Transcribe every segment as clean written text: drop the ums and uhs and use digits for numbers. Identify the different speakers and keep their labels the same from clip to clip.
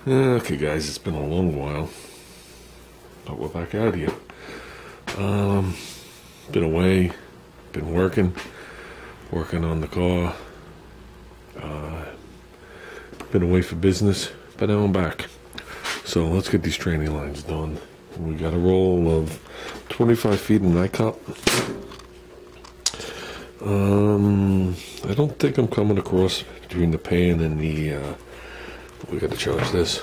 Speaker 1: Okay, guys, it's been a long while, but we're back out here. Been away, been working on the car. Been away for business, but now I'm back. So let's get these training lines done. We got a roll of 25 feet in nightcap. I don't think I'm coming across between the pan and the, we gotta charge this.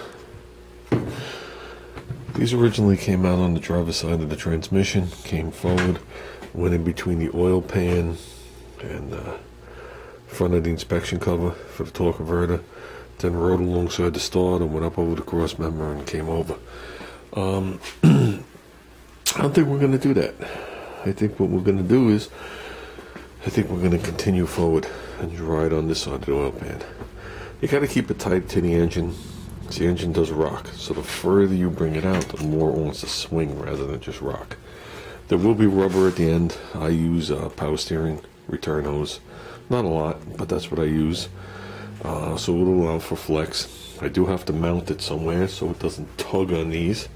Speaker 1: These originally came out on the driver's side of the transmission, came forward, went in between the oil pan and front of the inspection cover for the torque converter, then rode alongside the starter, went up over the cross member and came over. I don't think we're going to do that. I think what we're going to do is, I think we're going to continue forward and ride on this side of the oil pan. You got to keep it tight to the engine. The engine does rock, so the further you bring it out, the more it wants to swing rather than just rock. There will be rubber at the end. I use power steering return hose. Not a lot, but that's what I use. So it'll allow for flex. I do have to mount it somewhere so it doesn't tug on these.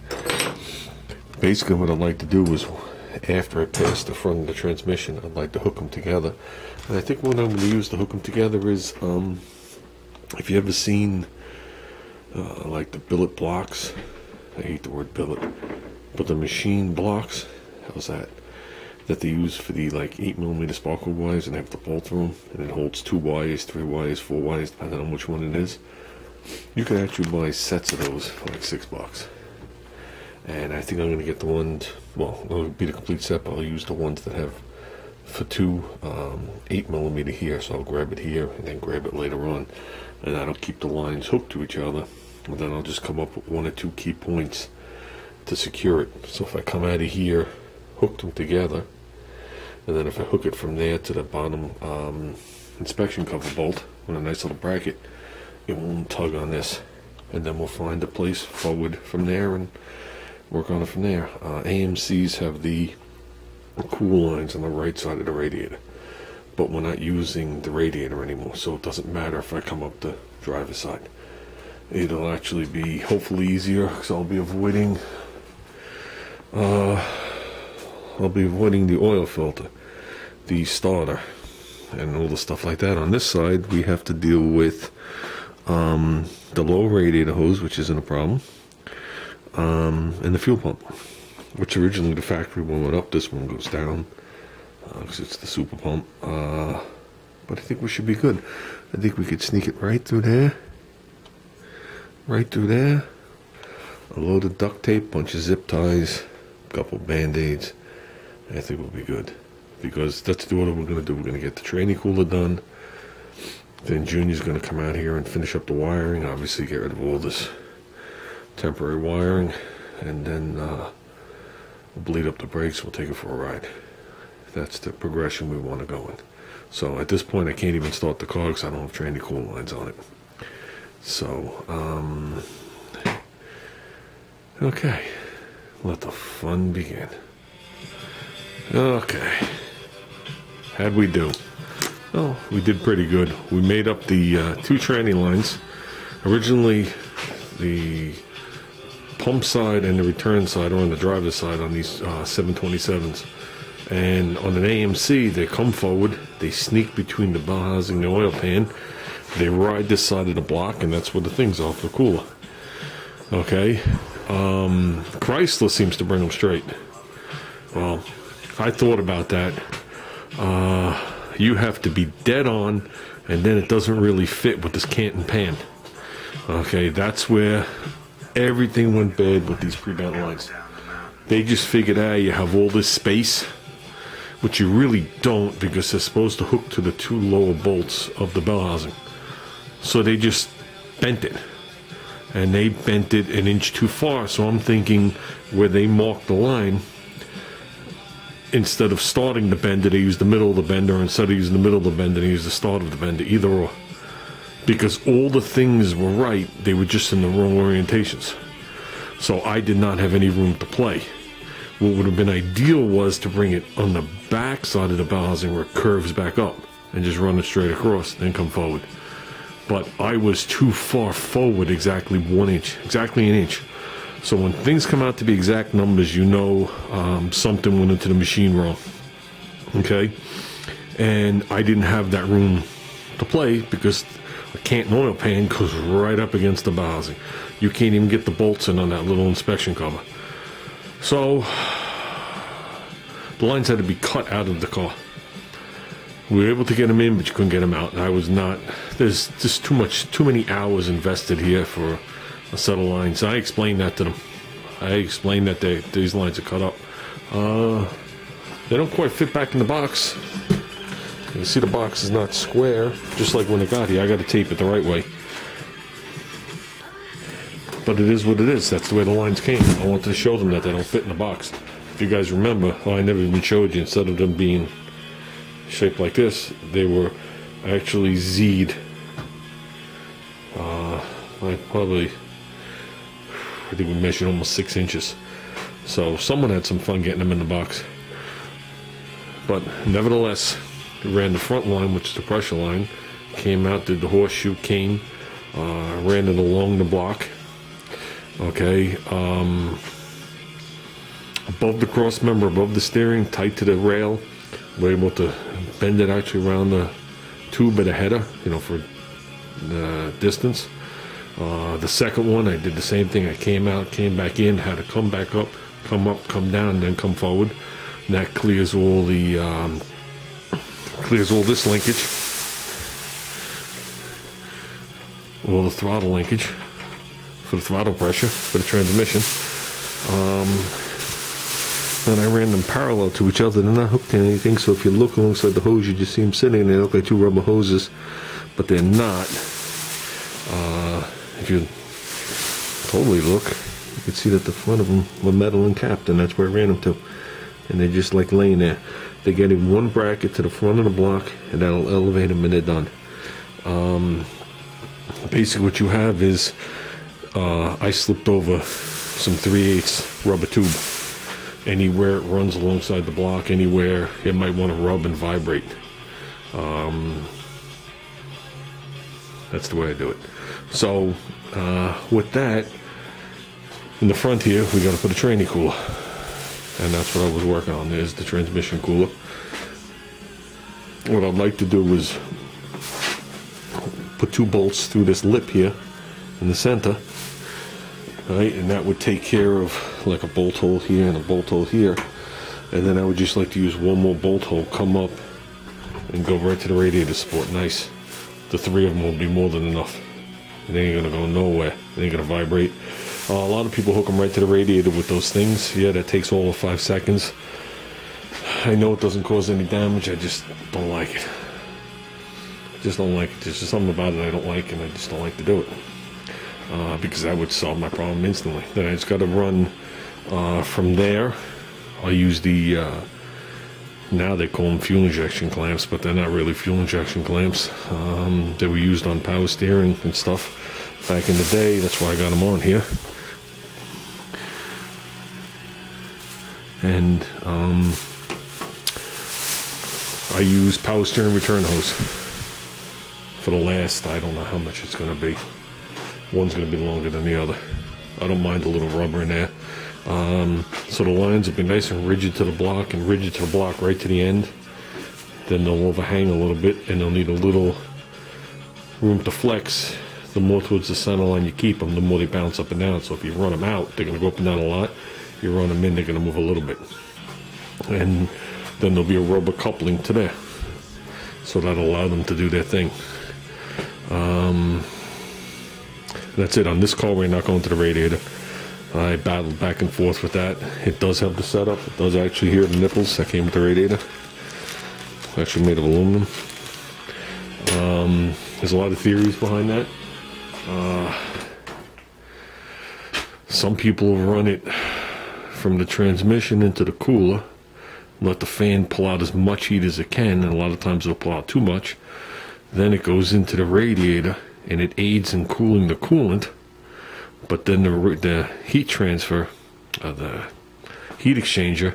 Speaker 1: Basically what I'd like to do is, after I pass the front of the transmission, I'd like to hook them together. And I think what I'm going to use to hook them together is, if you ever seen like the billet blocks, I hate the word billet, but the machine blocks, how's that? That they use for the like 8mm sparkle wires, and they have to bolt through them, and it holds 2 wires, 3 wires, 4 wires, depending on which one it is. You can actually buy sets of those for like $6. And I think I'm going to get the ones, well, it'll be the complete set, but I'll use the ones that have for 2 8mm here, so I'll grab it here and then grab it later on, and that'll keep the lines hooked to each other, and then I'll just come up with 1 or 2 key points to secure it. So if I come out of here, hook them together, and then if I hook it from there to the bottom inspection cover bolt with a nice little bracket, it won't tug on this, and then we'll find a place forward from there and work on it from there. AMCs have the cool lines on the right side of the radiator, but we're not using the radiator anymore, so it doesn't matter if I come up the driver's side. It'll actually be hopefully easier because I'll be avoiding the oil filter, the starter, and all the stuff like that. On this side, we have to deal with the low radiator hose, which isn't a problem, and the fuel pump, which originally the factory one went up, this one goes down, because it's the super pump. But I think we should be good. I think we could sneak it right through there. Right through there. A load of duct tape, bunch of zip ties, a couple band-aids. I think we'll be good, because that's what we're going to do. We're going to get the training cooler done. Then Junior's going to come out here and finish up the wiring. Obviously get rid of all this temporary wiring, and then we'll bleed up the brakes. We'll take it for a ride. That's the progression we want to go in. So at this point I can't even start the car because I don't have training cooler lines on it. So okay, let the fun begin. Okay, how'd we do? Oh, we did pretty good. We made up the 2 training lines. Originally, the pump side and the return side are on the driver's side on these 727s. And on an AMC, they come forward, they sneak between the bell housing and the oil pan, they ride this side of the block, and that's where the things are for the cooler. Okay, Chrysler seems to bring them straight. Well, I thought about that. You have to be dead on, and then it doesn't really fit with this Canton pan. Okay, that's where everything went bad with these pre-bent lines. They just figured out you have all this space, which you really don't, because they're supposed to hook to the 2 lower bolts of the bell housing. So they just bent it, and they bent it an inch too far. So I'm thinking where they marked the line, instead of starting the bender, they used the middle of the bender. Instead of using the middle of the bender, they used the start of the bender. Either or. Because all the things were right, they were just in the wrong orientations. So I did not have any room to play. What would have been ideal was to bring it on the back side of the bell housing where it curves back up, and just run it straight across, then come forward. but I was too far forward, exactly 1 inch, exactly an inch. So when things come out to be exact numbers, you know something went into the machine wrong. Okay, and I didn't have that room to play because the Canton oil pan goes right up against the housing. You can't even get the bolts in on that little inspection cover. So the lines had to be cut out of the car. We were able to get them in, but you couldn't get them out. And I was not. There's just too many hours invested here for a set of lines. I explained that to them. I explained that these lines are cut up. They don't quite fit back in the box. You see the box is not square, just like when it got here. I got to tape it the right way. But it is what it is. That's the way the lines came. I wanted to show them that they don't fit in the box. If you guys remember, I never even showed you, instead of them being shaped like this, they were actually Z'd. I think we measured almost 6 inches. So someone had some fun getting them in the box. But nevertheless, we ran the front line, which is the pressure line, came out, did the horseshoe cane, ran it along the block. Okay, above the cross member, above the steering, tight to the rail. We're able to bend it actually around the tube of the header, you know, for the distance. The second one, I did the same thing. I came out, came back in, had to come back up, come down, then come forward. And that clears all the this linkage, all the throttle linkage for the throttle pressure for the transmission. Then I ran them parallel to each other. They're not hooked to anything, so if you look alongside the hose, you just see them sitting. They look like two rubber hoses, but they're not. If you totally look, you can see that the front of them were metal and capped, and that's where I ran them to. And they're just like laying there. They're getting one bracket to the front of the block, and that'll elevate them, and they're done. Basically what you have is, I slipped over some 3/8 rubber tube. Anywhere it runs alongside the block, anywhere it might want to rub and vibrate. That's the way I do it. So with that, in the front here, we got to put a tranny cooler. And that's what I was working on. There's the transmission cooler. What I'd like to do is put 2 bolts through this lip here in the center, right? And that would take care of like a bolt hole here and a bolt hole here. And then I would just like to use one more bolt hole, come up and go right to the radiator support. Nice. The 3 of them will be more than enough. They ain't gonna go nowhere. They ain't gonna vibrate. A lot of people hook them right to the radiator with those things. Yeah, that takes all of 5 seconds. I know it doesn't cause any damage. I just don't like it. Just don't like it. There's just something about it I don't like, and I just don't like to do it. Because that would solve my problem instantly. Then I just got to run from there. I'll use the, now they call them fuel injection clamps, but they're not really fuel injection clamps. They were used on power steering and stuff back in the day. That's why I got them on here. And I use power steering return hose for the last, I don't know how much it's going to be. One's going to be longer than the other. I don't mind a little rubber in there. So the lines will be nice and rigid to the block, and rigid to the block right to the end. Then they'll overhang a little bit, and they'll need a little room to flex. The more towards the center line you keep them, the more they bounce up and down. So if you run them out, they're going to go up and down a lot. You run them in, they're going to move a little bit. And then there'll be a rubber coupling to there. So that'll allow them to do their thing. That's it. On this car, we're not going to the radiator. I battled back and forth with that. It does have the setup. It does actually hear the nipples that came with the radiator. Actually made of aluminum. There's a lot of theories behind that. Some people run it from the transmission into the cooler, let the fan pull out as much heat as it can, and a lot of times it'll pull out too much. Then it goes into the radiator, and it aids in cooling the coolant. But then the heat transfer, the heat exchanger,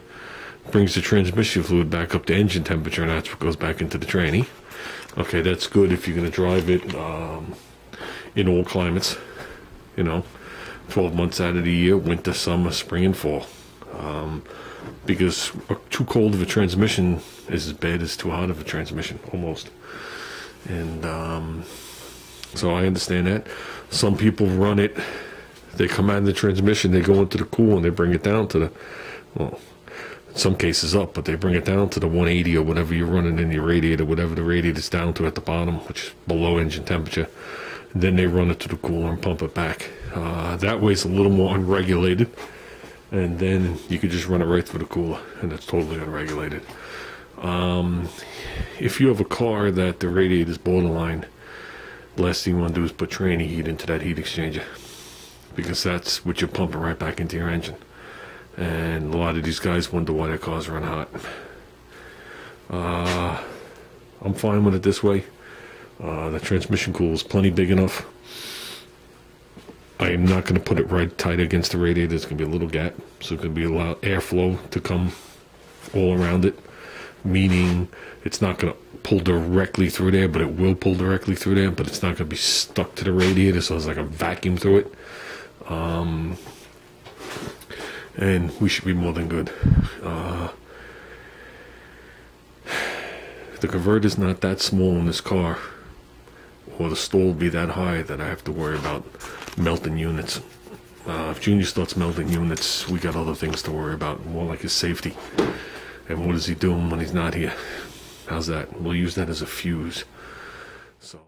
Speaker 1: brings the transmission fluid back up to engine temperature, and that's what goes back into the tranny. Okay, that's good if you're going to drive it in all climates, 12 months out of the year, winter, summer, spring, and fall. Because too cold of a transmission is as bad as too hot of a transmission, almost. And so I understand that. Some people run it, they come out of the transmission, they go into the cool, and they bring it down to the, well, in some cases up, but they bring it down to the 180 or whatever you're running in your radiator, whatever the radiator's down to at the bottom, which is below engine temperature. Then they run it to the cooler and pump it back. That way it's a little more unregulated, and then you could just run it right through the cooler, and it's totally unregulated. If you have a car that the radiator is borderline, the last thing you want to do is put tranny heat into that heat exchanger, because that's what you're pumping right back into your engine. And a lot of these guys wonder why their cars run hot. I'm fine with it this way. The transmission cooler is plenty big enough. I am not going to put it right tight against the radiator. There's going to be a little gap, so it's going to be allow airflow to come all around it, meaning it's not going to pull directly through there, but it will pull directly through there, but it's not going to be stuck to the radiator, so it's like a vacuum through it. And we should be more than good. The converter's not that small in this car, or the stall will be that high that I have to worry about melting units. If Junior starts melting units, we got other things to worry about, more like his safety. And what is he doing when he's not here? How's that? We'll use that as a fuse. So